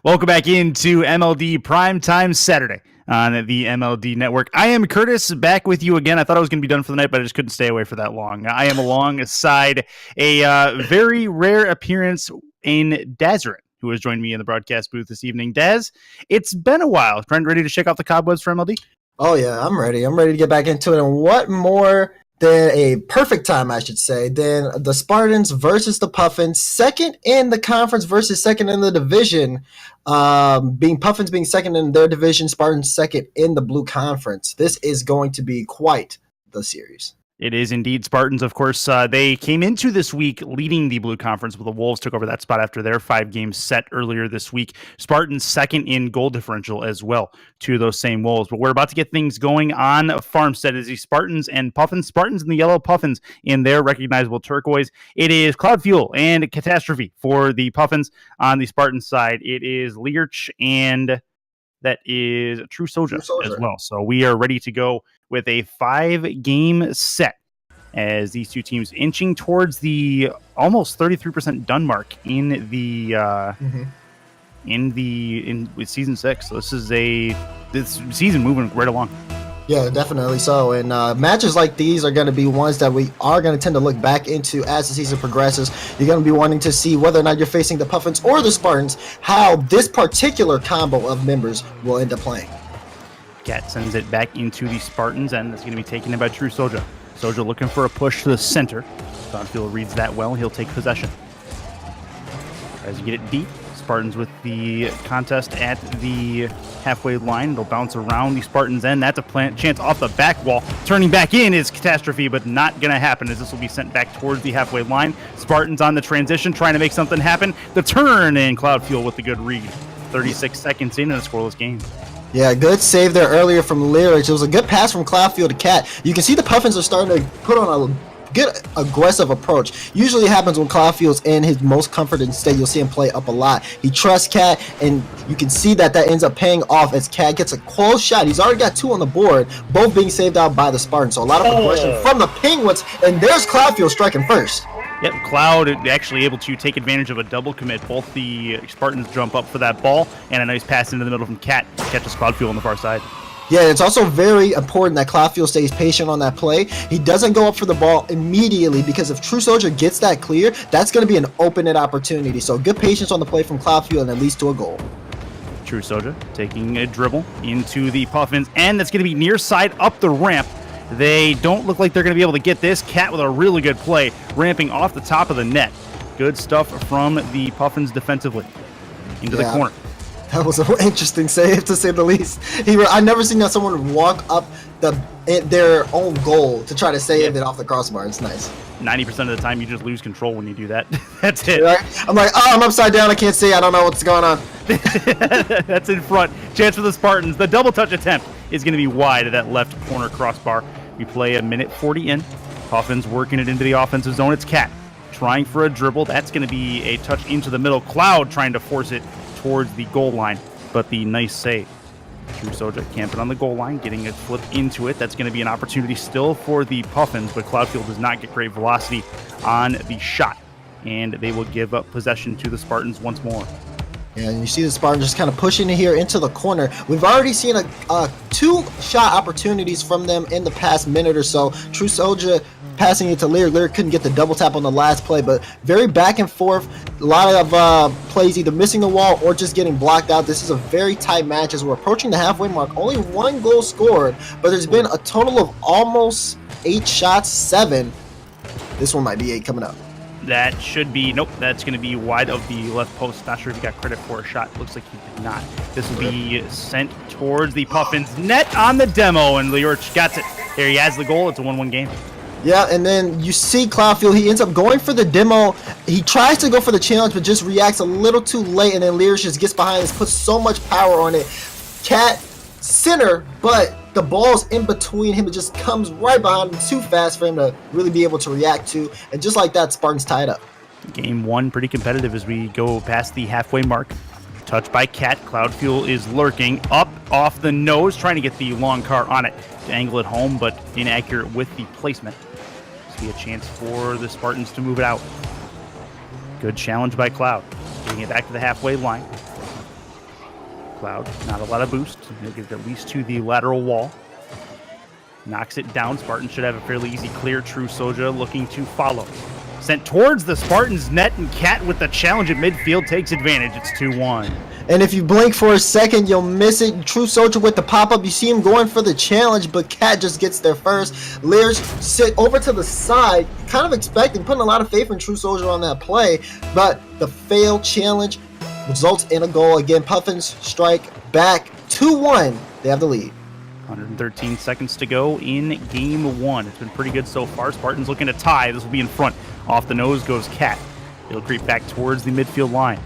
Welcome back into MLD Primetime Saturday on the MLD Network. I am Curtis, back with you again. I thought I was going to be done for the night, but I just couldn't stay away for that long. I am alongside a very rare appearance in Dazarin, who has joined me in the broadcast booth this evening. Daz, it's been a while. Ready to shake off the cobwebs for MLD? Oh, yeah, I'm ready. I'm ready to get back into it. And what more than a perfect time, I should say, than the Spartans versus the Puffins, second in the conference versus second in the division, Puffins being second in their division, Spartans second in the Blue Conference. This is going to be quite the series. It is indeed. Spartans, of course, they came into this week leading the Blue Conference, but the Wolves took over that spot after their 5-game set earlier this week. Spartans second in goal differential as well to those same Wolves. But we're about to get things going on Farmstead as the Spartans and Puffins. Spartans in the yellow, Puffins in their recognizable turquoise. It is Cloud Fuel and Catastrophe for the Puffins. On the Spartans side, it is Learch and that is True Soldier as well. So we are ready to go with a 5-game set as these two teams inching towards the almost 33% done mark in the with season 6. So this season moving right along. Yeah, definitely so. And matches like these are going to be ones that we are going to tend to look back into as the season progresses. You're going to be wanting to see whether or not you're facing the Puffins or the Spartans, how this particular combo of members will end up playing. Cat sends it back into the Spartans, and it's going to be taken in by True Soldier. Soldier looking for a push to the center. Donfield reads that well. He'll take possession. Tries to get it deep. Spartans with the contest at the halfway line. It'll bounce around the Spartans end. That's a chance off the back wall. Turning back in is Catastrophe, but not going to happen as this will be sent back towards the halfway line. Spartans on the transition, trying to make something happen. The turn, and Cloud Fuel with the good read. 36 seconds in and a scoreless game. Yeah, good save there earlier from Lyrics. It was a good pass from Cloudfield to Cat. You can see the Puffins are starting to put on a good aggressive approach. Usually happens when Cloudfield's in his most comforted state. You'll see him play up a lot. He trusts Cat, and you can see that ends up paying off as Cat gets a close shot. He's already got 2 on the board, both being saved out by the Spartans. So a lot of aggression from the Penguins, and there's Cloudfield striking first. Yep, Cloud actually able to take advantage of a double commit. Both the Spartans jump up for that ball, and a nice pass into the middle from Cat. Catches Cloud Fuel on the far side. Yeah, it's also very important that Cloudfield stays patient on that play. He doesn't go up for the ball immediately, because if True Soldier gets that clear, that's going to be an open-net opportunity. So good patience on the play from Cloudfield, and it leads to a goal. True Soldier taking a dribble into the Puffins, and that's going to be near side up the ramp. They don't look like they're going to be able to get this. Cat with a really good play, ramping off the top of the net. Good stuff from the Puffins defensively. Into the corner. That was an interesting save, to say the least. I've never seen that someone walk up their own goal to try to save it off the crossbar. It's nice. 90% of the time, you just lose control when you do that. That's it. Right? I'm like, I'm upside down. I can't see. I don't know what's going on. That's in front. Chance for the Spartans. The double touch attempt is going to be wide of that left corner crossbar. We play a minute 40 in. Puffins working it into the offensive zone. It's Cat trying for a dribble. That's going to be a touch into the middle. Cloud trying to force it towards the goal line, but the nice save. True Soldier camping on the goal line, getting a flip into it. That's going to be an opportunity still for the Puffins, but Cloudfield does not get great velocity on the shot, and they will give up possession to the Spartans once more. Yeah, and you see the Spartans just kind of pushing it here into the corner. We've already seen 2 shot opportunities from them in the past minute or so. True Soldier passing it to Lear. Lear couldn't get the double tap on the last play, but very back and forth. A lot of plays either missing the wall or just getting blocked out. This is a very tight match as we're approaching the halfway mark. Only 1 goal scored, but there's been a total of almost 8 shots, 7. This one might be 8 coming up. That should be, nope, that's going to be wide of the left post. Not sure if he got credit for a shot. Looks like he did not. This will be sent towards the Puffins net on the demo, and Leorch gets it. There he has the goal. It's a 1-1 game. Yeah, and then you see Cloudfield, he ends up going for the demo. He tries to go for the challenge, but just reacts a little too late, and then Learish just gets behind this, puts so much power on it. Cat center, but the ball's in between him. It just comes right behind him too fast for him to really be able to react to. And just like that, Spartans tied up. Game 1 pretty competitive as we go past the halfway mark. Touch by Cat. Cloud Fuel is lurking up off the nose, trying to get the long car on it to angle it home, but inaccurate with the placement. This will be a chance for the Spartans to move it out. Good challenge by Cloud. Getting it back to the halfway line. Cloud, not a lot of boost. He'll get it at least to the lateral wall. Knocks it down. Spartans should have a fairly easy clear. True Soja looking to follow. Sent towards the Spartans net, and Cat with the challenge at midfield takes advantage. It's 2-1. And if you blink for a second, you'll miss it. True Soldier with the pop-up. You see him going for the challenge, but Cat just gets there first. Lear's sit over to the side, kind of expecting, putting a lot of faith in True Soldier on that play, but the failed challenge results in a goal. Again, Puffins strike back 2-1. They have the lead. 113 seconds to go in game one. It's been pretty good so far. Spartans looking to tie. This will be in front. Off the nose goes Cat. It'll creep back towards the midfield line.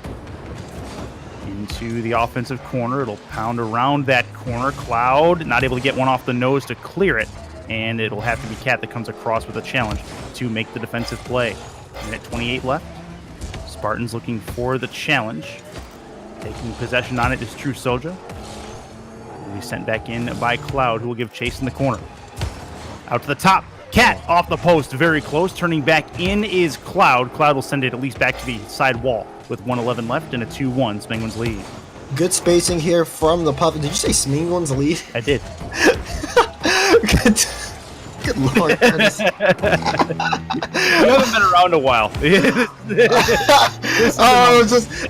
Into the offensive corner. It'll pound around that corner. Cloud not able to get one off the nose to clear it. And it'll have to be Cat that comes across with a challenge to make the defensive play. Minute 28 left. Spartans looking for the challenge. Taking possession on it is True Soja. Will be sent back in by Cloud, who will give chase in the corner. Out to the top. Cat off the post, very close. Turning back in is Cloud. Cloud will send it at least back to the side wall with 1:11 left and a 2-1 Penguins lead. Good spacing here from the Puffins. Did you say Penguins lead? I did. Good Lord, Curtis. You haven't been around a while. It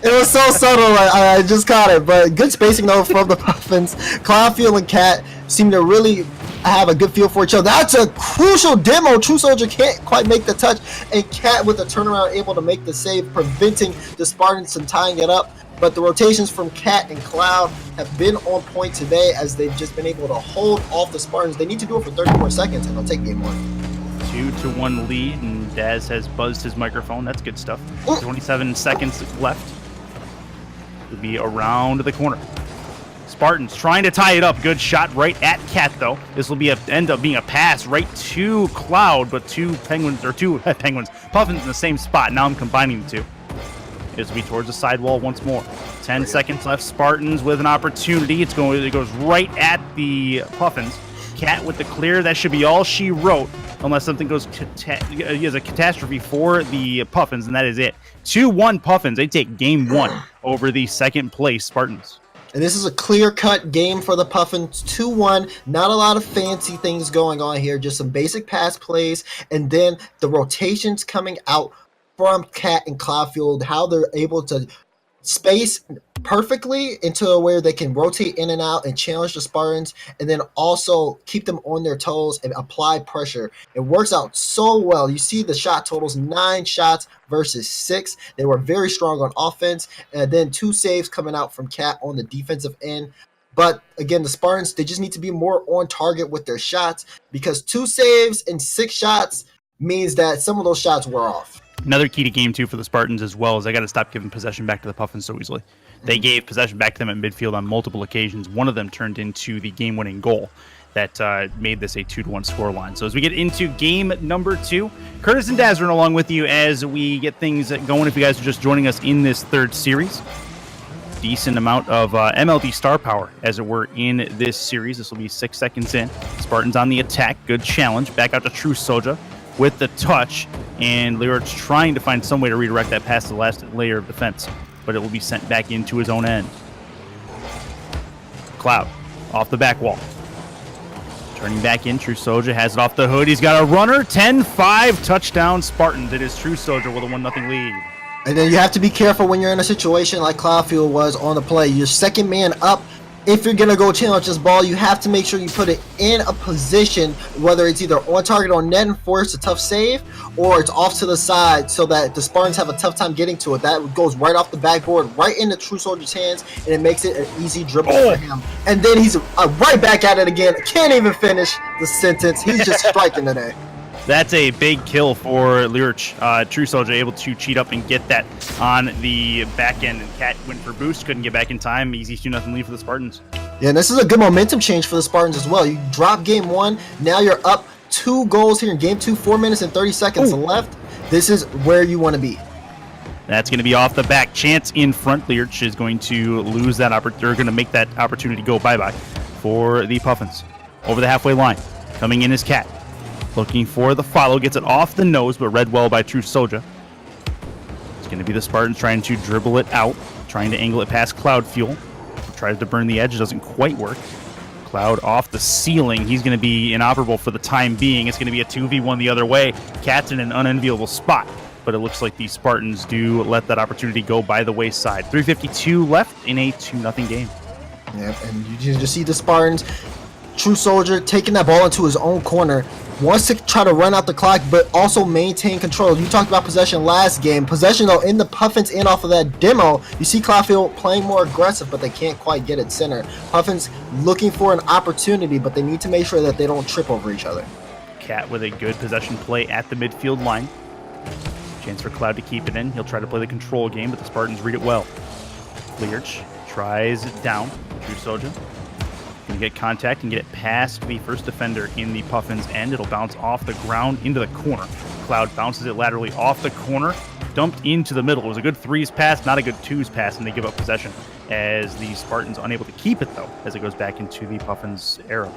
was so subtle. I just caught it, but good spacing though from the Puffins. Cloudfield and Cat seem to really have a good feel for each other. That's a crucial demo. True Soldier can't quite make the touch, and Cat with a turnaround able to make the save, preventing the Spartans from tying it up. But the rotations from Cat and Cloud have been on point today, as they've just been able to hold off the Spartans. They need to do it for 30 more seconds, and they'll take game one. 2-1 lead, and Daz has buzzed his microphone. That's good stuff. 27 seconds left. It'll be around the corner. Spartans trying to tie it up. Good shot right at Cat, though. This will be end up being a pass right to Cloud, but two Puffins in the same spot. Now I'm combining the two. It will be towards the sidewall once more. 10 seconds left. Spartans with an opportunity. It goes right at the Puffins. Cat with the clear. That should be all she wrote, unless something goes as a catastrophe for the Puffins, and that is it. 2-1 Puffins. They take game one over the second place Spartans. And this is a clear-cut game for the Puffins, 2-1. Not a lot of fancy things going on here, just some basic pass plays, and then the rotations coming out from Cat and Cloudfield, how they're able to space perfectly into where they can rotate in and out and challenge the Spartans, and then also keep them on their toes and apply pressure. It works out so well. You see the shot totals, 9 shots versus 6. They were very strong on offense, and then 2 saves coming out from Cat on the defensive end. But again, the Spartans, they just need to be more on target with their shots, because 2 saves and 6 shots means that some of those shots were off. Another key to game two for the Spartans as well is they got to stop giving possession back to the Puffins so easily. They gave possession back to them at midfield on multiple occasions. One of them turned into the game-winning goal that made this a 2-1 scoreline. So as we get into game number 2, Curtis and Dazrin along with you as we get things going. If you guys are just joining us in this third series, decent amount of MLD star power, as it were, in this series. This will be 6 seconds in. Spartans on the attack. Good challenge. Back out to True Soja with the touch, and Lyric's trying to find some way to redirect that past the last layer of defense, but it will be sent back into his own end. Cloud off the back wall. Turning back in, True Soja has it off the hood. He's got a runner. 10-5 touchdown Spartans. It is True Soja with a 1-0 lead. And then you have to be careful when you're in a situation like Cloudfield was on the play. Your second man up. If you're going to go challenge this ball, you have to make sure you put it in a position, whether it's either on target or net and force a tough save, or it's off to the side so that the Spartans have a tough time getting to it. That goes right off the backboard, right into True Soldier's hands, and it makes it an easy dribble for him. And then he's right back at it again. Can't even finish the sentence. He's just striking today. That's a big kill for Lyrich. True Soja able to cheat up and get that on the back end, and Cat went for boost, couldn't get back in time. Easy 2-0 lead for the Spartans. Yeah, and this is a good momentum change for the Spartans as well. You drop game 1, now you're up 2 goals here in game 2, 4 minutes and 30 seconds left. This is where you want to be. That's going to be off the back. Chance in front. Lyrich is going to lose that opportunity, or going to make that opportunity go bye-bye for the Puffins. Over the halfway line. Coming in is Cat. Looking for the follow, gets it off the nose, but read well by True Soja. It's going to be the Spartans trying to dribble it out, trying to angle it past Cloud Fuel. tries to burn the edge, doesn't quite work. Cloud off the ceiling. He's going to be inoperable for the time being. It's going to be a 2v1 the other way. Cat's in an unenviable spot, but it looks like the Spartans do let that opportunity go by the wayside. 3:52 left in a 2-0 game. Yeah, and you just see the Spartans, True Soldier taking that ball into his own corner, wants to try to run out the clock, but also maintain control. You talked about possession last game. Possession, though, in the Puffins in off of that demo, you see Cloudfield playing more aggressive, but they can't quite get it center. Puffins looking for an opportunity, but they need to make sure that they don't trip over each other. Cat with a good possession play at the midfield line. Chance for Cloud to keep it in. He'll try to play the control game, but the Spartans read it well. Learch tries down. True Soldier can get contact and get it past the first defender in the Puffins end. It'll bounce off the ground into the corner. Cloud bounces it laterally off the corner, dumped into the middle. It was a good 3s pass, not a good 2s pass, and they give up possession as the Spartans unable to keep it, though, as it goes back into the Puffins era.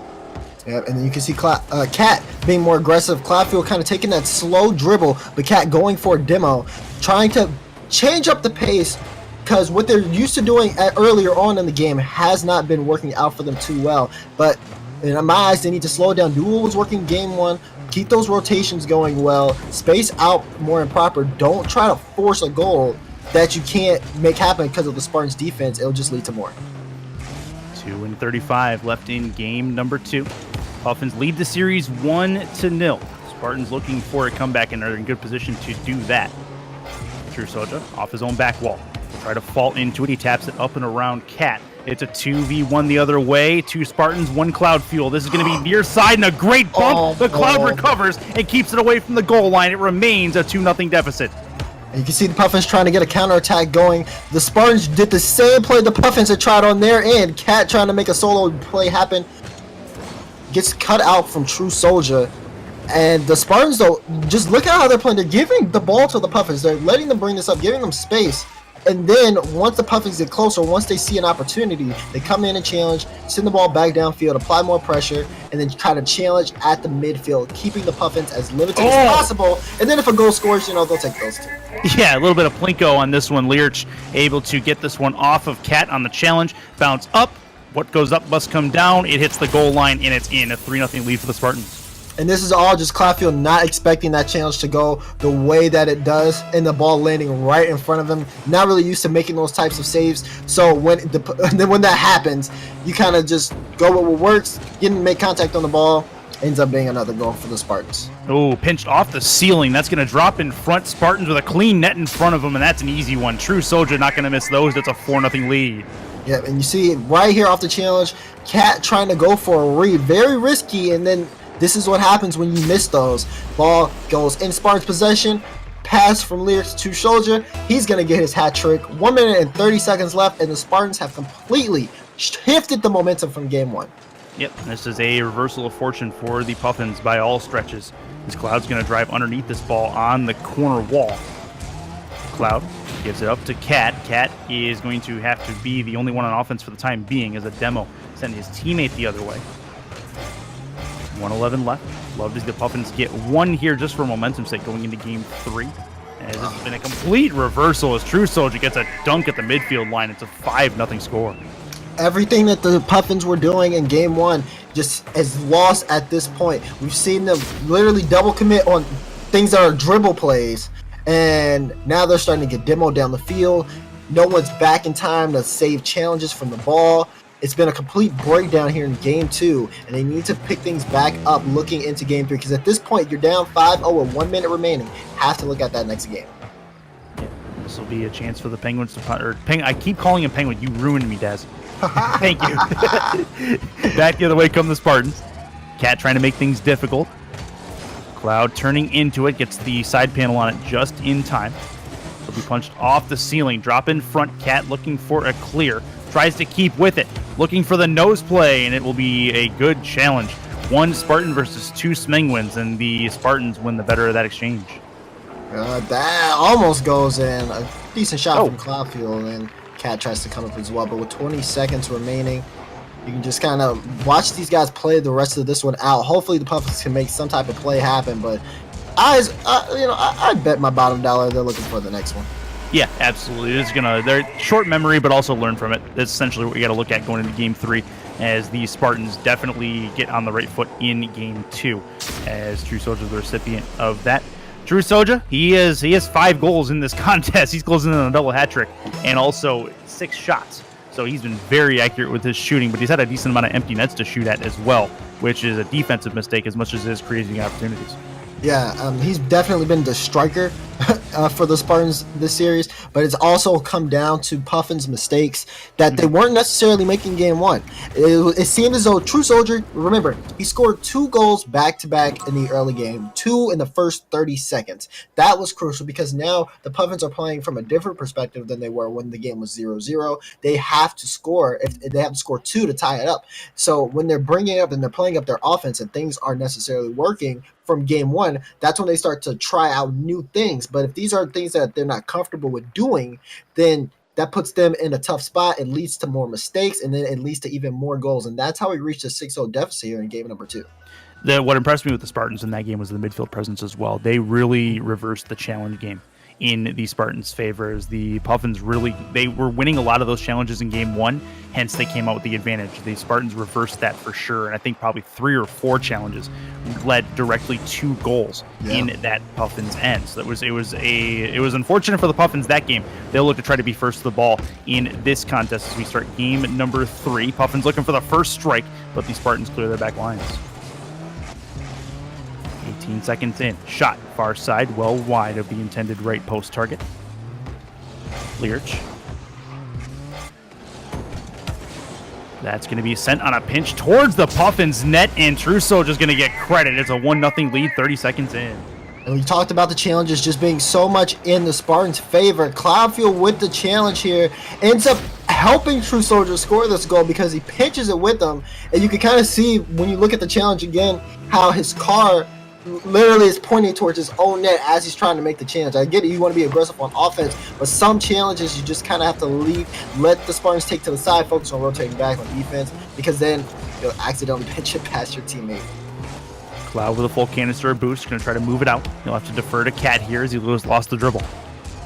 Yeah, and then you can see Cat being more aggressive. Cloudfield kind of taking that slow dribble, but Cat going for a demo, trying to change up the pace, because what they're used to doing earlier on in the game has not been working out for them too well. But in my eyes, they need to slow it down. Do what was working game 1. Keep those rotations going well. Space out more and proper. Don't try to force a goal that you can't make happen because of the Spartans' defense. It'll just lead to more. 2:35 left in game number 2. Puffins lead the series 1-0. Spartans looking for a comeback and are in good position to do that. True Soldier off his own back wall. Try to fall into it. He taps it up and around Cat. It's a 2v1 the other way. 2 Spartans, 1 Cloud Fuel. This is going to be near side and a great bump. The Cloud recovers and keeps it away from the goal line. It remains a 2-0 deficit. And you can see the Puffins trying to get a counterattack going. The Spartans did the same play the Puffins had tried on their end. Cat trying to make a solo play happen. Gets cut out from True Soldier. And the Spartans, though, just look at how they're playing. They're giving the ball to the Puffins. They're letting them bring this up, giving them space. And then once the Puffins get closer, once they see an opportunity, they come in and challenge, send the ball back downfield, apply more pressure, and then try to challenge at the midfield, keeping the Puffins as limited as possible. And then if a goal scores, they'll take those 2. Yeah, a little bit of plinko on this one. Learch able to get this one off of Cat on the challenge. Bounce up. What goes up must come down. It hits the goal line, and it's in. A 3-0 lead for the Spartans. And this is all just Cloudfield not expecting that challenge to go the way that it does, and the ball landing right in front of him. Not really used to making those types of saves. So when that happens, you kind of just go with what works, didn't make contact on the ball, ends up being another goal for the Spartans. Oh, pinched off the ceiling. That's going to drop in front. Spartans with a clean net in front of them, and that's an easy one. True Soldier not going to miss those. That's a 4-0 lead. Yeah, and you see right here off the challenge, Cat trying to go for a read. Very risky, and then this is what happens when you miss those. Ball goes in Spartans' possession. Pass from Lyrics to Soldier. He's going to get his hat trick. 1 minute and 30 seconds left, and the Spartans have completely shifted the momentum from game 1. Yep, this is a reversal of fortune for the Puffins by all stretches. This Cloud's going to drive underneath this ball on the corner wall. Cloud gives it up to Cat. Cat is going to have to be the only one on offense for the time being as a demo. Send his teammate the other way. 1:11 left. Love to see the Puffins get one here just for momentum's sake going into game 3. As this has been a complete reversal as True Soldier gets a dunk at the midfield line. It's a 5-0 score. Everything that the Puffins were doing in game 1 just is lost at this point. We've seen them literally double commit on things that are dribble plays, and now they're starting to get demoed down the field. No one's back in time to save challenges from the ball. It's been a complete breakdown here in game 2, and they need to pick things back up looking into game 3, because at this point you're down 5-0 with 1 minute remaining. Have to look at that next game. Yeah, this will be a chance for the Penguins to I keep calling him Penguin. You ruined me, Daz. Thank you. Back the other way come the Spartans. Cat trying to make things difficult. Cloud turning into it, gets the side panel on it just in time. It'll be punched off the ceiling. Drop in front. Cat looking for a clear. Tries to keep with it. Looking for the nose play, and it will be a good challenge. 1 Spartan versus 2 Smenguins, and the Spartans win the better of that exchange. That almost goes in. A decent shot from Cloudfield, and Cat tries to come up as well. But with 20 seconds remaining, you can just kind of watch these guys play the rest of this one out. Hopefully the Puffins can make some type of play happen, but I'd bet my bottom dollar they're looking for the next one. Yeah, absolutely. They're short memory, but also learn from it. That's essentially what we got to look at going into game 3, as the Spartans definitely get on the right foot in game 2, as True Soldier is the recipient of that. True Soldier, he has 5 goals in this contest. He's closing in on a double hat trick and also 6 shots. So he's been very accurate with his shooting, but he's had a decent amount of empty nets to shoot at as well, which is a defensive mistake as much as it is creating opportunities. Yeah, he's definitely been the striker for the Spartans this series, but it's also come down to Puffins' mistakes that they weren't necessarily making game 1. It seemed as though True Soldier, remember, he scored 2 goals back-to-back in the early game, 2 in the first 30 seconds. That was crucial because now the Puffins are playing from a different perspective than they were when the game was 0-0. They have to score. If they have to score 2 to tie it up. So when they're bringing it up and they're playing up their offense and things aren't necessarily working from game 1, that's when they start to try out new things. But if these are things that they're not comfortable with doing, then that puts them in a tough spot. It leads to more mistakes, and then it leads to even more goals. And that's how we reached a 6-0 deficit here in game number 2. What impressed me with the Spartans in that game was the midfield presence as well. They really reversed the challenge game in the Spartans' favor. As the Puffins they were winning a lot of those challenges in game 1, hence they came out with the advantage. The Spartans reversed that for sure, and I think probably 3 or 4 challenges led directly to goals in that Puffins end. So it was unfortunate for the Puffins that game. They'll look to try to be first to the ball in this contest as we start game number 3. Puffins looking for the first strike, but the Spartans clear their back lines. 18 seconds in. Shot far side, well wide of the intended right post target. Learch. That's going to be sent on a pinch towards the Puffins net, and True Soldier's going to get credit. It's a 1-0 lead 30 seconds in. And we talked about the challenges just being so much in the Spartans' favor. Cloudfield with the challenge here ends up helping True Soldier score this goal because he pinches it with them. And you can kind of see when you look at the challenge again how his car literally is pointing towards his own net as he's trying to make the challenge. I get it, you want to be aggressive on offense, but some challenges you just kind of have to let the Spartans take to the side, focus on rotating back on defense, because then you'll accidentally pinch it past your teammate. Cloud with a full canister boost, going to try to move it out. He'll have to defer to Cat here as he lost the dribble.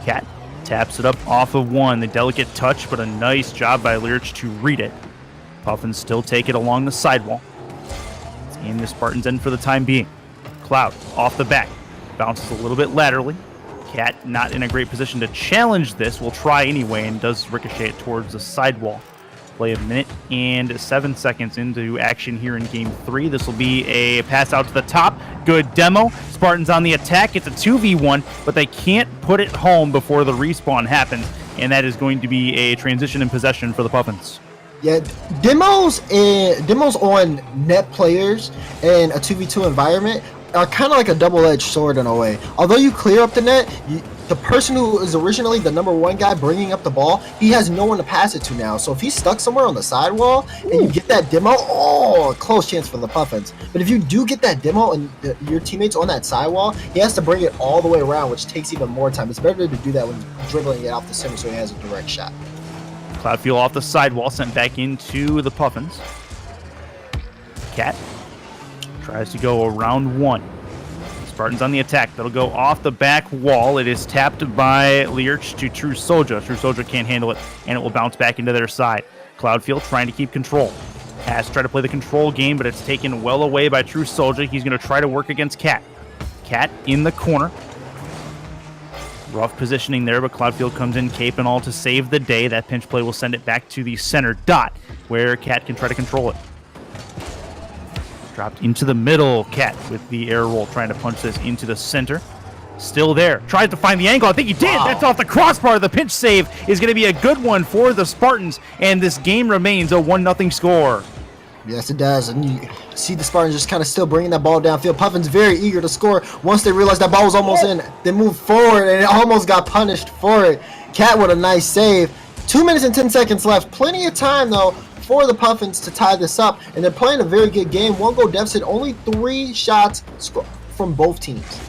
Cat taps it up off of 1. The delicate touch, but a nice job by Learch to read it. Puffins still take it along the sidewall. It's in the Spartans' end for the time being. Cloud off the back, bounces a little bit laterally. Cat not in a great position to challenge this, will try anyway and does ricochet it towards the sidewall. Play a minute and 7 seconds into action here in game 3. This will be a pass out to the top. Good demo. Spartans on the attack. It's a 2v1, but they can't put it home before the respawn happens, and that is going to be a transition in possession for the Puffins. Yeah, demos on net players in a 2v2 environment are kind of like a double-edged sword in a way. Although you clear up the net, the person who is originally the number 1 guy bringing up the ball, he has no one to pass it to now. So if he's stuck somewhere on the sidewall and you get that demo, a close chance for the Puffins. But if you do get that demo and your teammate's on that sidewall, he has to bring it all the way around, which takes even more time. It's better to do that when dribbling it off the center so he has a direct shot. Cloudfield off the sidewall, sent back into the Puffins. Cat tries to go around 1. Spartans on the attack. That'll go off the back wall. It is tapped by Learch to True Soldier. True Soldier can't handle it, and it will bounce back into their side. Cloudfield trying to keep control. Has to try to play the control game, but it's taken well away by True Soldier. He's going to try to work against Cat. Cat in the corner. Rough positioning there, but Cloudfield comes in cape and all to save the day. That pinch play will send it back to the center dot, where Cat can try to control it. Dropped into the middle. Cat with the air roll trying to punch this into the center. Still there. Tries to find the angle. I think he did. Wow. That's off the crossbar. The pinch save is going to be a good one for the Spartans, and this game remains a 1-0 score. Yes, it does. And you see the Spartans just kind of still bringing that ball downfield. Puffins very eager to score. Once they realized that ball was almost in, they moved forward, and it almost got punished for it. Cat with a nice save. 2 minutes and 10 seconds left. Plenty of time, though, for the Puffins to tie this up, and they're playing a very good game. 1-goal deficit, only 3 shots from both teams.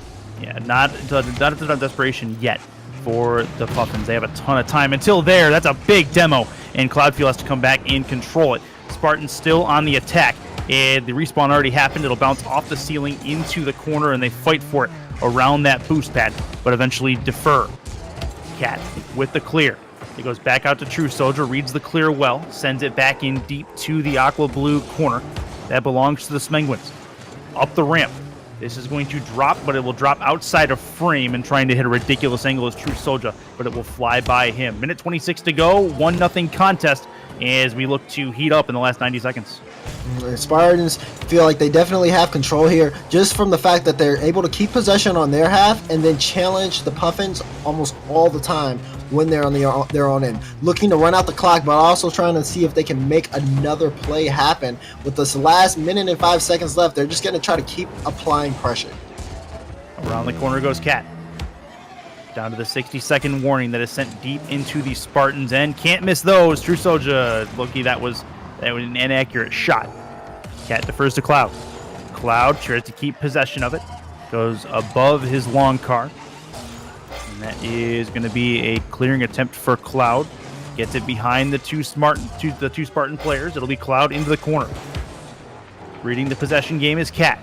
Yeah, not a ton of desperation yet for the Puffins. They have a ton of time. Until there, that's a big demo, and Cloudfield has to come back and control it. Spartans still on the attack, and the respawn already happened. It'll bounce off the ceiling into the corner, and they fight for it around that boost pad, but eventually defer. Cat with the clear. It goes back out to True Soldier, reads the clear well, sends it back in deep to the aqua blue corner. That belongs to the Smenguins. Up the ramp. This is going to drop, but it will drop outside of frame and trying to hit a ridiculous angle as True Soldier, but it will fly by him. Minute 26 to go, 1-0 contest as we look to heat up in the last 90 seconds. Spartans feel like they definitely have control here just from the fact that they're able to keep possession on their half and then challenge the Puffins almost all the time when they're on their own end. Looking to run out the clock, but also trying to see if they can make another play happen. With this last minute and 5 seconds left, they're just going to try to keep applying pressure. Around the corner goes Cat. Down to the 60-second warning that is sent deep into the Spartans' end. Can't miss those. True Soldier, lucky that was an inaccurate shot. Cat defers to Cloud. Cloud tries to keep possession of it. Goes above his long car. And that is going to be a clearing attempt for Cloud. Gets it behind the two Spartan players. It'll be Cloud into the corner. Reading the possession game is Cat.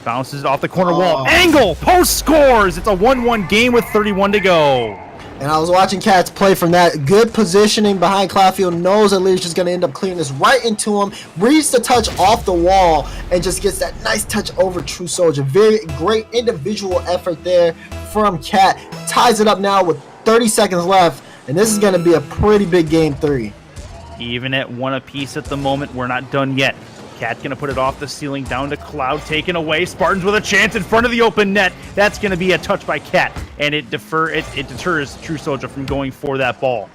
Bounces it off the corner wall. Angle! Post scores! It's a 1-1 game with 31 to go. And I was watching Cats play from that good positioning behind Cloudfield. Knows that Lear's just going to end up clearing this right into him. Reads the touch off the wall and just gets that nice touch over True Soldier. Very great individual effort there from Cat. Ties it up now with 30 seconds left. And this is going to be a pretty big game 3. Even at 1 apiece at the moment, we're not done yet. Cat going to put it off the ceiling, down to Cloud, taken away. Spartans with a chance in front of the open net. That's going to be a touch by Cat, and it deters True Soldier from going for that ball.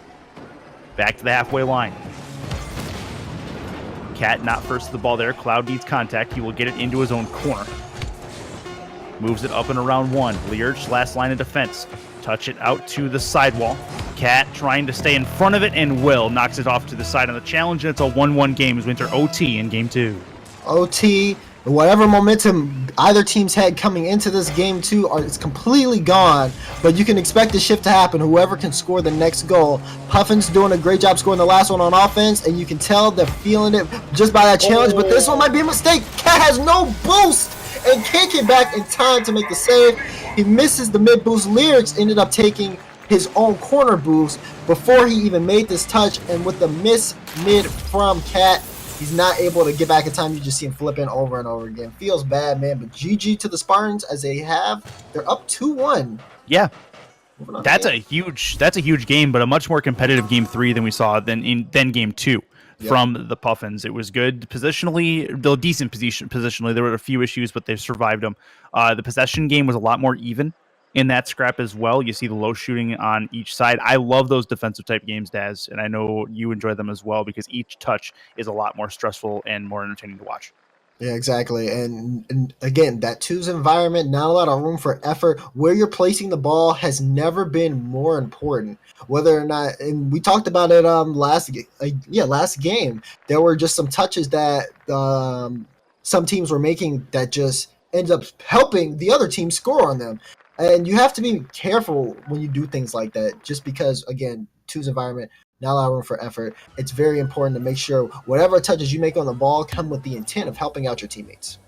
Back to the halfway line. Cat not first to the ball there. Cloud needs contact. He will get it into his own corner. Moves it up and around 1. Learch, last line of defense. Touch it out to the sidewall. Cat trying to stay in front of it, and Will knocks it off to the side on the challenge, and it's a 1-1 game as we enter OT in game 2. OT, whatever momentum either team's had coming into this game 2 it's completely gone, but you can expect the shift to happen. Whoever can score the next goal. Puffins doing a great job scoring the last one on offense, and you can tell they're feeling it just by that challenge, but this one might be a mistake. Cat has no boost and can't get back in time to make the save. He misses the mid boost. Lyrics ended up taking his own corner boost before he even made this touch, and with the miss mid from Cat, he's not able to get back in time. You just see him flipping over and over again. Feels bad, man, but GG to the Spartans as they're up 2-1. Yeah. That's a huge game, but a much more competitive game 3 than we saw than game 2. Yep. From the Puffins. It was good positionally, though decent positionally. There were a few issues, but they survived them. The possession game was a lot more even in that scrap as well. You see the low shooting on each side. I love those defensive type games, Daz, and I know you enjoy them as well because each touch is a lot more stressful and more entertaining to watch. Yeah, exactly. And again, that 2's environment, not a lot of room for effort. Where you're placing the ball has never been more important. Whether or not, and we talked about it last game, there were just some touches that some teams were making that just ends up helping the other team score on them. And you have to be careful when you do things like that, just because, again, 2's environment, not a lot of room for effort. It's very important to make sure whatever touches you make on the ball come with the intent of helping out your teammates.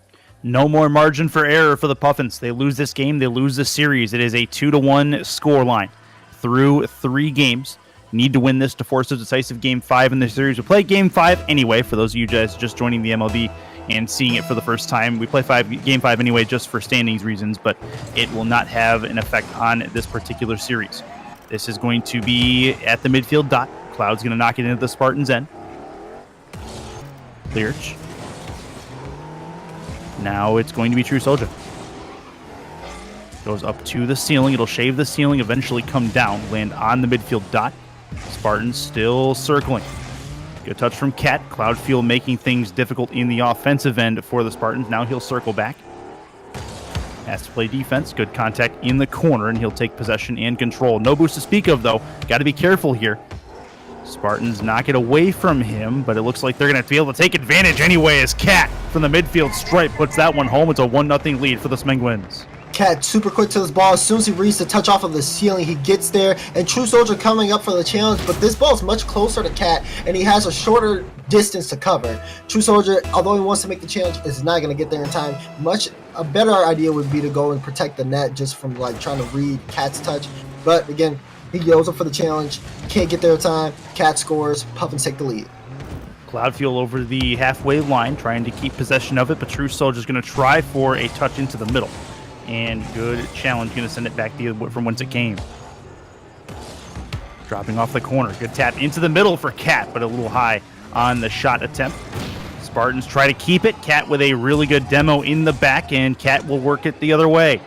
No more margin for error for the Puffins. They lose this game, they lose the series. It is a 2-1 score line through 3 games. Need to win this to force a decisive game 5 in the series. We play game 5 anyway, for those of you guys just joining the MLB and seeing it for the first time. We play game 5 anyway just for standings reasons, but it will not have an effect on this particular series. This is going to be at the midfield dot. Cloud's going to knock it into the Spartans' end. Learch. Now it's going to be True Soldier. Goes up to the ceiling. It'll shave the ceiling, eventually come down, land on the midfield dot. Spartans still circling. Good touch from Cat. Cloudfield making things difficult in the offensive end for the Spartans. Now he'll circle back. Has to play defense. Good contact in the corner, and he'll take possession and control. No boost to speak of, though. Got to be careful here. Spartans knock it away from him, but it looks like they're going to be able to take advantage anyway as Cat from the midfield stripe puts that one home. It's a 1-0 lead for the Smenguins. Cat super quick to this ball. As soon as he reads the touch off of the ceiling, he gets there, and True Soldier coming up for the challenge, but this ball is much closer to Cat, and he has a shorter distance to cover. True Soldier, although he wants to make the challenge, is not going to get there in time. A better idea would be to go and protect the net just from like trying to read Cat's touch. But again, He goes up for the challenge. Can't get there in time. Cat scores. Puffins take the lead. Cloudfield over the halfway line, trying to keep possession of it, but True Soldier's going to try for a touch into the middle. And good challenge, going to send it back from whence it came. Dropping off the corner. Good tap into the middle for Cat, but a little high on the shot attempt. Spartans try to keep it. Cat with a really good demo in the back, and Cat will work it the other way.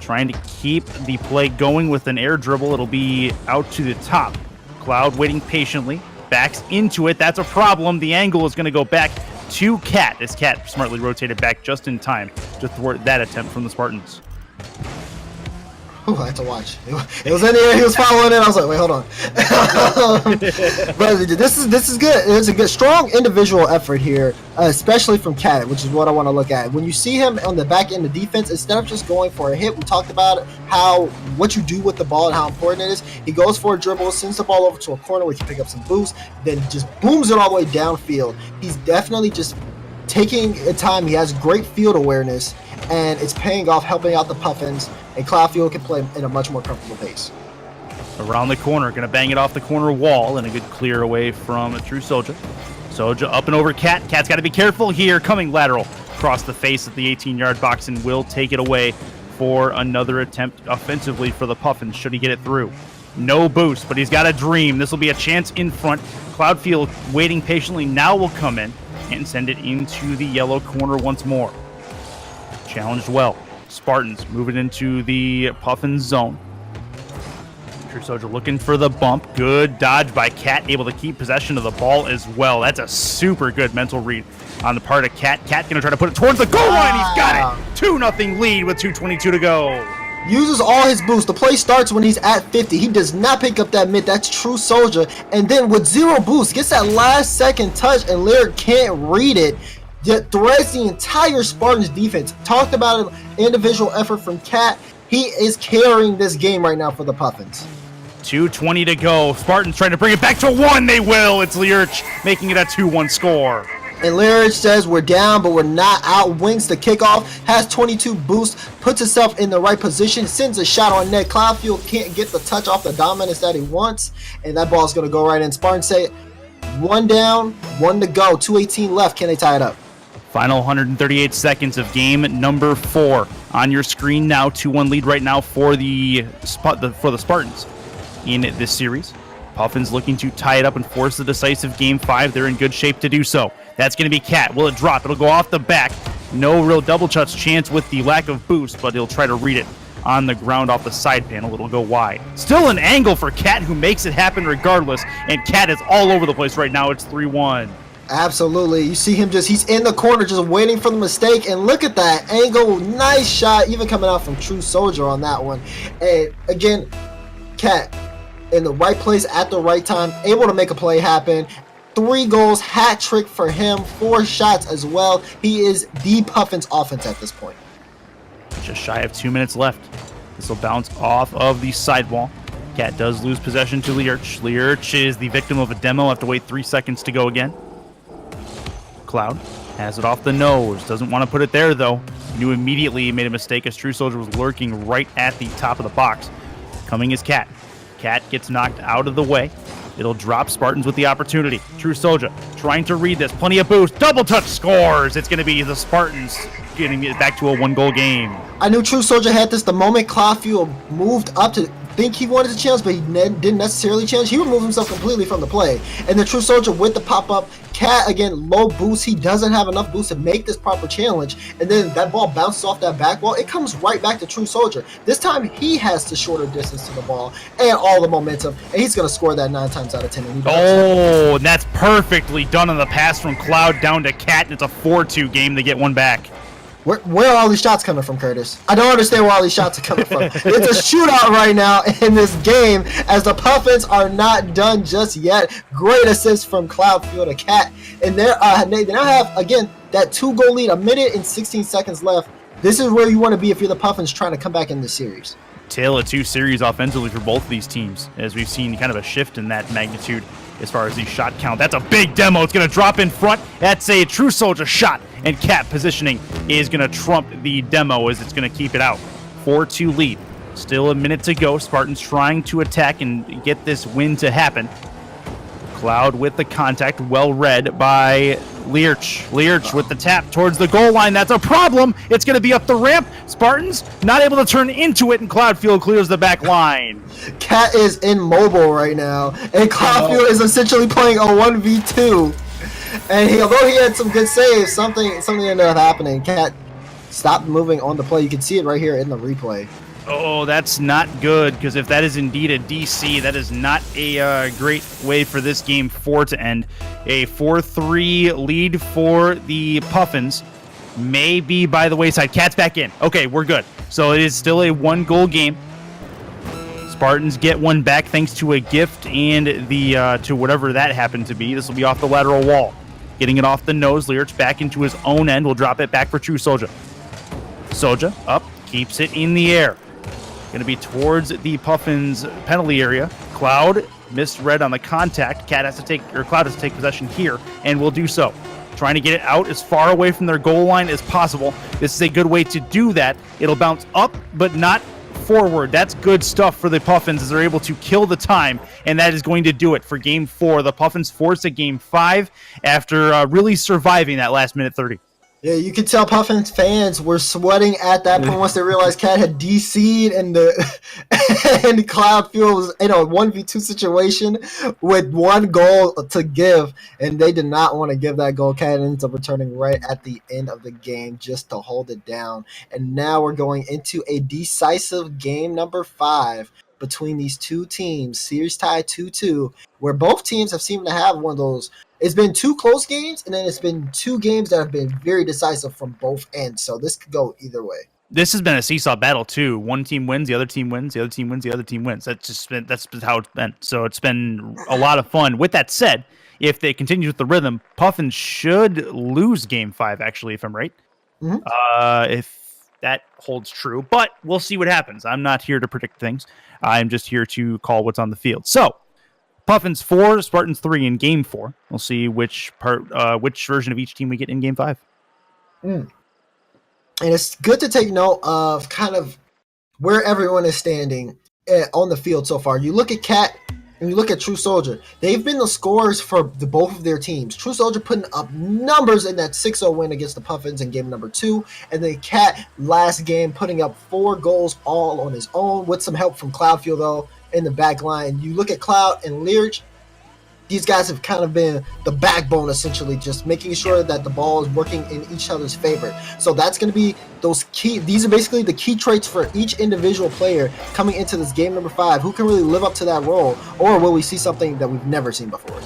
Trying to keep the play going with an air dribble. It'll be out to the top. Cloud waiting patiently. Backs into it. That's a problem. The angle is going to go back to Cat as Cat smartly rotated back just in time to thwart that attempt from the Spartans. Ooh, I had to watch. It was in the air. He was following it. I was like, wait, hold on. But this is good. It's a good, strong individual effort here, especially from Cat, which is what I want to look at. When you see him on the back end of defense, instead of just going for a hit, we talked about it, what you do with the ball and how important it is. He goes for a dribble, sends the ball over to a corner where he can pick up some boost, then just booms it all the way downfield. He's definitely just taking time. He has great field awareness, and it's paying off, helping out the Puffins, and Cloudfield can play in a much more comfortable pace. Around the corner, going to bang it off the corner wall, and a good clear away from a True Soldier. Soldier up and over Cat. Cat's got to be careful here, coming lateral across the face of the 18-yard box, and will take it away for another attempt offensively for the Puffins, should he get it through. No boost, but he's got a dream. This will be a chance in front. Cloudfield waiting patiently now will come in and send it into the yellow corner once more. Challenged well. Spartans moving into the Puffins zone. True Soldier looking for the bump. Good dodge by Cat, able to keep possession of the ball as well. That's a super good mental read on the part of Cat. Cat going to try to put it towards the goal line. He's got it. 2-0 lead with 2:22 to go. Uses all his boost. The play starts when he's at 50. He does not pick up that mid. That's True Soldier. And then with zero boost, gets that last second touch, and Lyric can't read it. Threads the entire Spartans defense. Talked about an individual effort from Cat. He is carrying this game right now for the Puffins. 2:20 to go. Spartans trying to bring it back to 1. They will. It's Lyric making it a 2-1 score. And Lyric says we're down, but we're not out. Wins the kickoff. Has 22 boost. Puts himself in the right position. Sends a shot on net. Cloudfield can't get the touch off the dominance that he wants. And that ball's going to go right in. Spartans say 1 down, 1 to go. 2:18 left. Can they tie it up? Final 138 seconds of game number 4 on your screen now. 2-1 lead right now for the Spartans in this series. Puffins looking to tie it up and force the decisive game 5. They're in good shape to do so. That's going to be Cat. Will it drop? It'll go off the back. No real double touch chance with the lack of boost, but he'll try to read it on the ground off the side panel. It'll go wide. Still an angle for Cat, who makes it happen regardless, and Cat is all over the place right now. It's 3-1. Absolutely. You see him he's in the corner just waiting for the mistake, and look at that angle. Nice shot, even coming out from True Soldier on that one. And again, Cat in the right place at the right time, able to make a play happen. 3 goals, hat trick for him, 4 shots as well. He is the Puffins offense at this point. Just shy of 2 minutes left. This will bounce off of the sidewall. Cat does lose possession to Lyric. Lyric is the victim of a demo. Have to wait 3 seconds to go again. Cloud has it off the nose. Doesn't want to put it there, though. Knew immediately he made a mistake as True Soldier was lurking right at the top of the box. Coming is Cat. Cat gets knocked out of the way. It'll drop. Spartans with the opportunity. True Soldier trying to read this. Plenty of boost. Double touch scores. It's going to be the Spartans getting it back to a 1-goal game. I knew True Soldier had this the moment Cloudfield moved up to think he wanted to challenge, but he didn't necessarily challenge. He removed himself completely from the play. And the True Soldier with the pop-up. Cat, again, low boost. He doesn't have enough boost to make this proper challenge. And then that ball bounces off that back wall. It comes right back to True Soldier. This time, he has the shorter distance to the ball and all the momentum. And he's going to score that 9 times out of 10. And that's perfectly done on the pass from Cloud down to Cat. And it's a 4-2 game. They get 1 back. Where are all these shots coming from, Curtis? I don't understand where all these shots are coming from. It's a shootout right now in this game as the Puffins are not done just yet. Great assist from Cloudfield to Cat. And they now have, again, that 2-goal lead, 1 minute and 16 seconds left. This is where you want to be if you're the Puffins trying to come back in this series. Tale of 2 series offensively for both of these teams, as we've seen kind of a shift in that magnitude as far as the shot count. That's a big demo. It's going to drop in front. That's a True Soldier shot. And Cat positioning is going to trump the demo as it's going to keep it out. 4-2 lead Still a minute to go. Spartans trying to attack and get this win to happen. Cloud with the contact, well read by Learch. Learch with the tap towards the goal line. That's a problem. It's going to be up the ramp. Spartans not able to turn into it, and Cloudfield clears the back line. Cat is immobile right now, and Cloudfield is essentially playing a 1v2. And although he had some good saves, something ended up happening. Cat stopped moving on the play. You can see it right here in the replay. Oh, that's not good, because if that is indeed a DC, that is not a great way for this game 4 to end. A 4-3 lead for the Puffins may be by the wayside. Cat's back in. Okay, we're good. So it is still a 1-goal game. Spartans get one back thanks to a gift and the to whatever that happened to be. This will be off the lateral wall. Getting it off the nose. Learch back into his own end. We'll drop it back for True Soldier. Soldier up, keeps it in the air. Going to be towards the Puffins penalty area. Cloud misread on the contact. Cloud has to take possession here, and will do so. Trying to get it out as far away from their goal line as possible. This is a good way to do that. It'll bounce up, but not forward. That's good stuff for the Puffins as they're able to kill the time, and that is going to do it for Game 4. The Puffins forced a Game 5 after really surviving that last minute 30. Yeah, you could tell Puffins fans were sweating at that point once they realized Cat had DC'd and and Cloudfield was in a 1v2 situation with one goal to give, and they did not want to give that goal. Cat ends up returning right at the end of the game just to hold it down. And now we're going into a decisive game number 5 between these two teams, series tie 2-2, where both teams have seemed to have one of those. It's been 2 close games, and then it's been 2 games that have been very decisive from both ends. So this could go either way. This has been a seesaw battle too. One team wins, the other team wins, the other team wins, the other team wins. That's how it's been. So it's been a lot of fun. With that said, if they continue with the rhythm, Puffins should lose Game 5. Actually, if I'm right, if that holds true. But we'll see what happens. I'm not here to predict things. I'm just here to call what's on the field. So. Puffins 4, Spartans 3 in Game 4. We'll see which version of each team we get in Game 5. And it's good to take note of kind of where everyone is standing on the field so far. You look at Cat and you look at True Soldier. They've been the scorers for both of their teams. True Soldier putting up numbers in that 6-0 win against the Puffins in game number 2. And then Cat last game putting up 4 goals all on his own with some help from Cloudfield, though, in the back line. You look at Cloud and Learch, these guys have kind of been the backbone, essentially, just making sure that the ball is working in each other's favor. So that's going to be these are basically the key traits for each individual player coming into this game number 5. Who can really live up to that role, or will we see something that we've never seen before?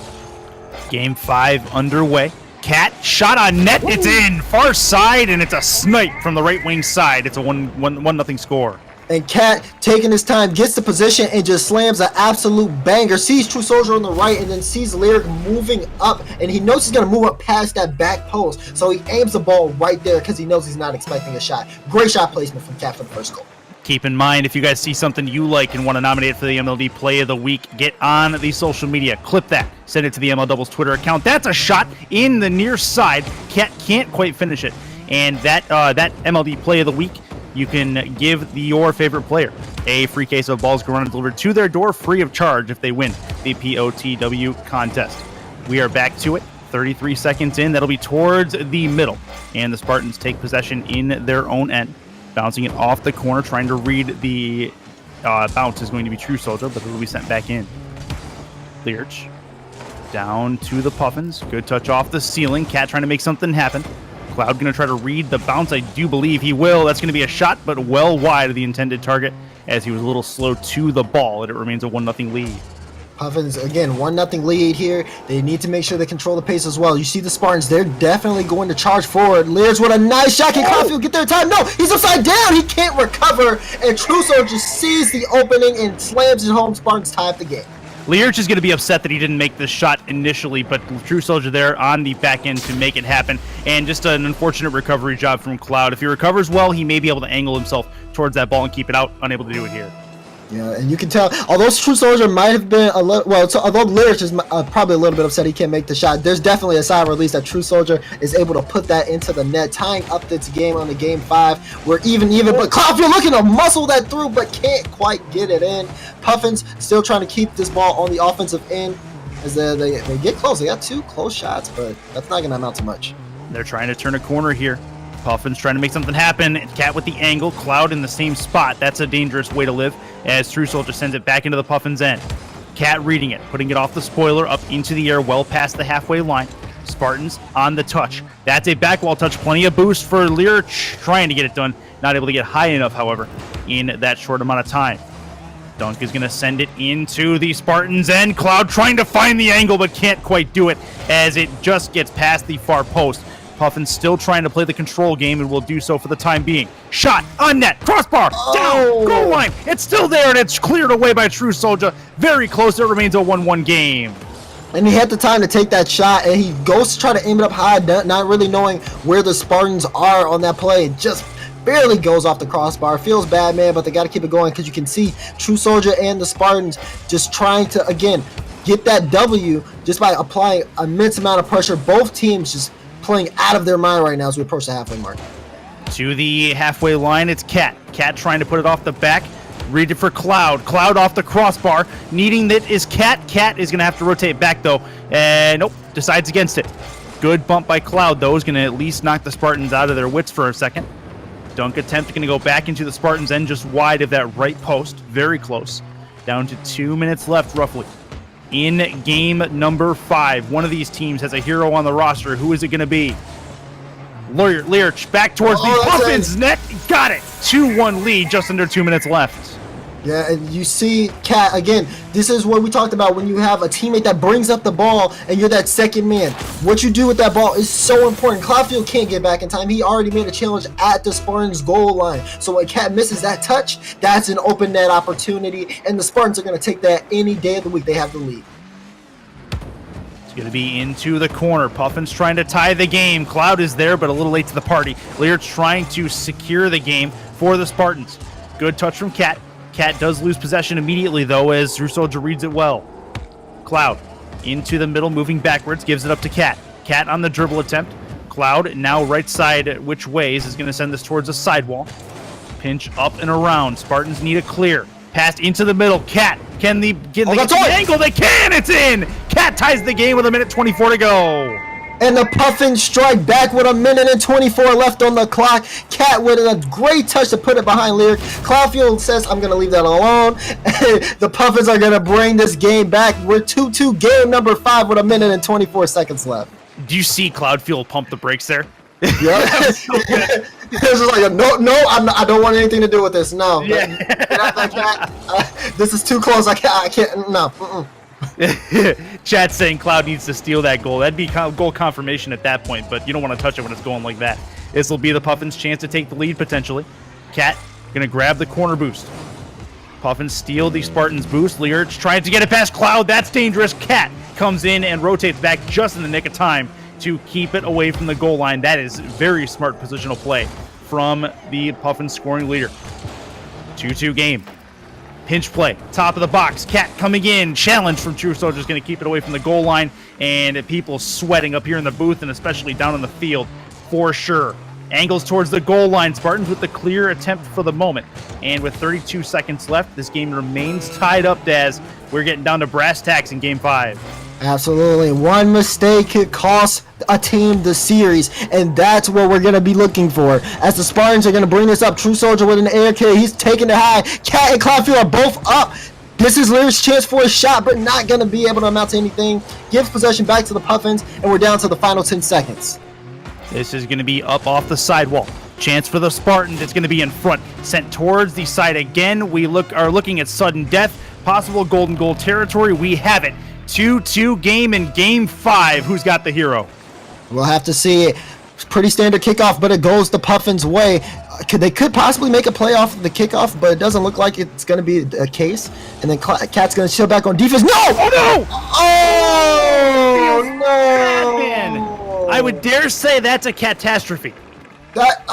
Game 5 underway. Cat shot on net. Ooh. It's in far side, and it's a snipe from the right wing side. It's a 1-0 score. And Cat taking his time, gets the position, and just slams an absolute banger. Sees True Soldier on the right, and then sees Lyric moving up, and he knows he's going to move up past that back post. So he aims the ball right there because he knows he's not expecting a shot. Great shot placement from Cat for the first goal. Keep in mind, if you guys see something you like and want to nominate it for the MLD Play of the Week, get on the social media. Clip that. Send it to the ML Doubles Twitter account. That's a shot in the near side. Cat can't quite finish it. And that MLD Play of the Week, you can give your favorite player a free case of balls Corona delivered to their door free of charge if they win the POTW contest. We are back to it. 33 seconds in. That'll be towards the middle. And the Spartans take possession in their own end. Bouncing it off the corner, trying to read the bounce is going to be True Soldier, but it'll be sent back in. Learch down to the Puffins. Good touch off the ceiling. Cat trying to make something happen. Cloud going to try to read the bounce. I do believe he will. That's going to be a shot, but well wide of the intended target as he was a little slow to the ball, and it remains a 1-0 lead. Puffins, again, 1-0 lead here. They need to make sure they control the pace as well. You see the Spartans, they're definitely going to charge forward. Lears with a nice shot. Can Cloudfield get there in time? No, he's upside down. He can't recover, and True Soldier sees the opening and slams it home. Spartans tie up the game. Learch is going to be upset that he didn't make the shot initially, but True Soldier there on the back end to make it happen. And just an unfortunate recovery job from Cloud. If he recovers well, he may be able to angle himself towards that ball and keep it out. Unable to do it here. Yeah, and you can tell, although True Soldier might have been a little, although Lyric is probably a little bit upset he can't make the shot, there's definitely a sigh of release that True Soldier is able to put that into the net, tying up this game on the game 5. We're even, but Cloudfield looking to muscle that through, but can't quite get it in. Puffins still trying to keep this ball on the offensive end as they get close. They got 2 close shots, but that's not going to amount to much. They're trying to turn a corner here. Puffins trying to make something happen. Cat with the angle. Cloud in the same spot. That's a dangerous way to live as True Soldier sends it back into the Puffins' end. Cat reading it, putting it off the spoiler, up into the air, well past the halfway line. Spartans on the touch. That's a back wall touch. Plenty of boost for Lyric trying to get it done. Not able to get high enough, however, in that short amount of time. Dunk is going to send it into the Spartans' end. Cloud trying to find the angle, but can't quite do it as it just gets past the far post. Puffins still trying to play the control game and will do so for the time being. Shot on net, crossbar, down, goal line. It's still there and it's cleared away by True Soldier. Very close. It remains a 1-1 game. And he had the time to take that shot, and he goes to try to aim it up high, not really knowing where the Spartans are on that play. Just barely goes off the crossbar. Feels bad, man, but they got to keep it going because you can see True Soldier and the Spartans just trying to, again, get that W just by applying immense amount of pressure. Both teams just playing out of their mind right now as we approach the halfway mark. To the halfway line, it's Cat. Cat trying to put it off the back. Read it for Cloud. Cloud off the crossbar. Needing that is Cat. Cat is going to have to rotate back, though. And nope, decides against it. Good bump by Cloud, though, is going to at least knock the Spartans out of their wits for a second. Dunk attempt going to go back into the Spartans' end, just wide of that right post. Very close. Down to 2 minutes left, roughly. In game number 5, one of these teams has a hero on the roster. Who is it going to be? Lyric back towards the Puffins net. Got it. 2-1 lead, just under 2 minutes left. Yeah, and you see, Cat, again, this is what we talked about when you have a teammate that brings up the ball and you're that second man. What you do with that ball is so important. Cloudfield can't get back in time. He already made a challenge at the Spartans' goal line. So when Cat misses that touch, that's an open net opportunity, and the Spartans are going to take that any day of the week. They have the lead. It's going to be into the corner. Puffins trying to tie the game. Cloud is there, but a little late to the party. Lear's trying to secure the game for the Spartans. Good touch from Cat. Cat does lose possession immediately, though, as True Soldier reads it well. Cloud into the middle, moving backwards, gives it up to Cat. Cat on the dribble attempt. Cloud now right side which ways is going to send this towards a sidewall. Pinch up and around. Spartans need a clear. Pass into the middle. Cat, can they get the angle? They can! It's in! Cat ties the game with 1:24 to go. And the Puffins strike back with 1:24 left on the clock. Cat with a great touch to put it behind Lyric. Cloudfield says, I'm going to leave that alone. The Puffins are going to bring this game back. We're 2-2 game number 5 with 1:24 left. Do you see Cloudfield pump the brakes there? Yeah. It's just like, I don't want anything to do with this. No. Yeah. This is too close. I can't. No. Chat's saying Cloud needs to steal that goal. That'd be goal confirmation at that point, but you don't want to touch it when it's going like that. This will be the Puffins' chance to take the lead, potentially. Cat gonna grab the corner boost. Puffins steal the Spartans' boost. Learch trying to get it past Cloud. That's dangerous. Cat comes in and rotates back just in the nick of time to keep it away from the goal line. That is very smart positional play from the Puffins scoring leader. 2-2 game. Pinch play, top of the box. Cat coming in. Challenge from True Soldier is going to keep it away from the goal line. And people sweating up here in the booth and especially down on the field for sure. Angles towards the goal line. Spartans with the clear attempt for the moment. And with 32 seconds left, this game remains tied up, Daz. We're getting down to brass tacks in Game 5. Absolutely. One mistake could cost a team the series, and that's what we're going to be looking for. As the Spartans are going to bring this up, True Soldier with an air kick. He's taking it high. Cat and Cloudfield are both up. This is Lyric's chance for a shot, but not going to be able to amount to anything. Gives possession back to the Puffins, and we're down to the final 10 seconds. This is going to be up off the sidewall. Chance for the Spartans. It's going to be in front. Sent towards the side again. We are looking at sudden death. Possible golden goal territory. We have it. 2-2 game in Game 5. Who's got the hero? We'll have to see it. Pretty standard kickoff, but it goes the Puffins' way. They could possibly make a play off the kickoff, but it doesn't look like it's going to be a case. And then Cat's going to chill back on defense. No! Oh, no! Oh, no! Man. I would dare say that's a catastrophe. That,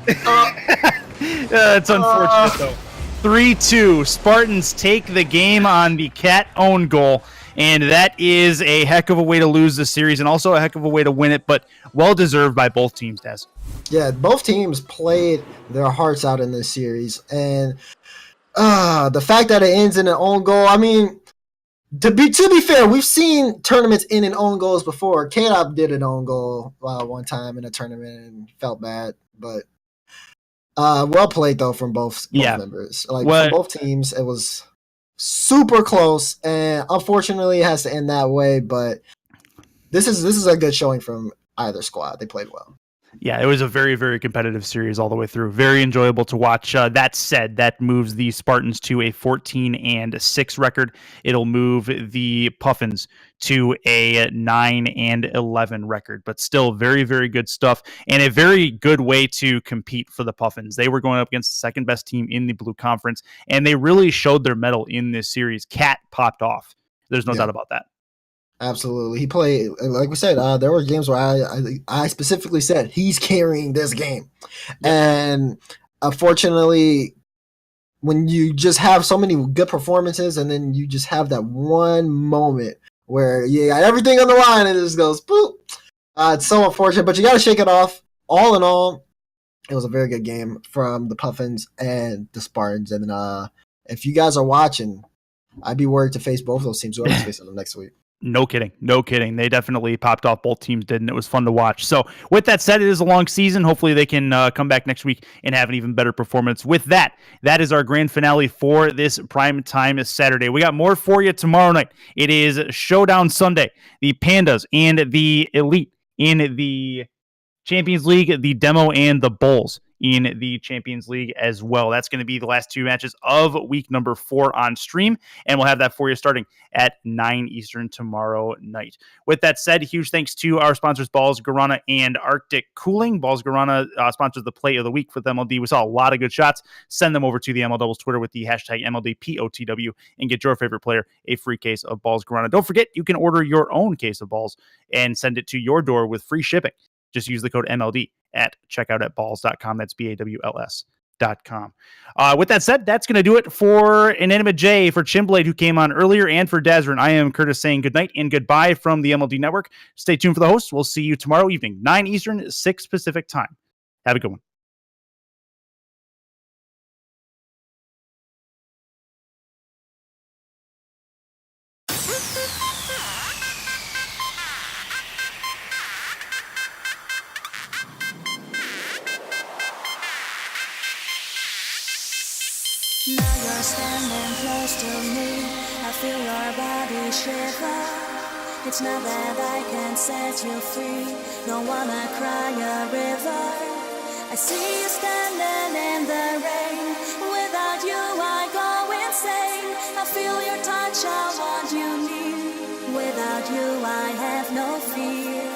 It's unfortunate, though. 3-2. Spartans take the game on the Cat own goal. And that is a heck of a way to lose the series and also a heck of a way to win it, but well-deserved by both teams, Des. Yeah, both teams played their hearts out in this series. And the fact that it ends in an own goal, I mean, to be fair, we've seen tournaments in and own goals before. K-Dop did an own goal one time in a tournament and felt bad, but well played though from both members. From both teams, it was super close, and unfortunately, it has to end that way. But this is a good showing from either squad. They played well. Yeah, it was a very, very competitive series all the way through. Very enjoyable to watch. That said, that moves the Spartans to a 14-6 record. It'll move the Puffins to a 9-11 record, but still very, very good stuff and a very good way to compete for the Puffins. They were going up against the second best team in the Blue Conference, and they really showed their mettle in this series. Cat popped off. There's no doubt about that. Absolutely. He played, like we said, there were games where I specifically said he's carrying this game. Yep. And unfortunately, when you just have so many good performances and then you just have that one moment where you got everything on the line and it just goes, boop. It's so unfortunate, but you got to shake it off. All in all, it was a very good game from the Puffins and the Spartans. And if you guys are watching, I'd be worried to face both of those teams. Whoever's facing them next week. No kidding. No kidding. They definitely popped off. Both teams did, and it was fun to watch. So with that said, it is a long season. Hopefully they can come back next week and have an even better performance. With that, that is our grand finale for this prime time Saturday. We got more for you tomorrow night. It is Showdown Sunday. The Pandas and the Elite in the Champions League, the Demo and the Bulls in the Champions League as well. That's going to be the last two matches of week number 4 on stream, and we'll have that for you starting at 9 Eastern tomorrow night. With that said, huge thanks to our sponsors, Balls, Guarana, and Arctic Cooling. Balls, Guarana sponsors the play of the week with MLD. We saw a lot of good shots. Send them over to the ML Doubles Twitter with the hashtag MLDPOTW and get your favorite player a free case of Balls, Guarana. Don't forget, you can order your own case of balls and send it to your door with free shipping. Just use the code MLD at checkout at balls.com. That's BAWLS.com. With that said, that's going to do it for Inanimate J, for Chimblade, who came on earlier, and for Dazrin. I am Curtis saying good night and goodbye from the MLD Network. Stay tuned for the hosts. We'll see you tomorrow evening, 9 Eastern, 6 Pacific time. Have a good one. Now you're standing close to me, I feel your body shiver. It's not that I can set you free, don't wanna cry a river. I see you standing in the rain, without you I go insane. I feel your touch, I want you near, without you I have no fear.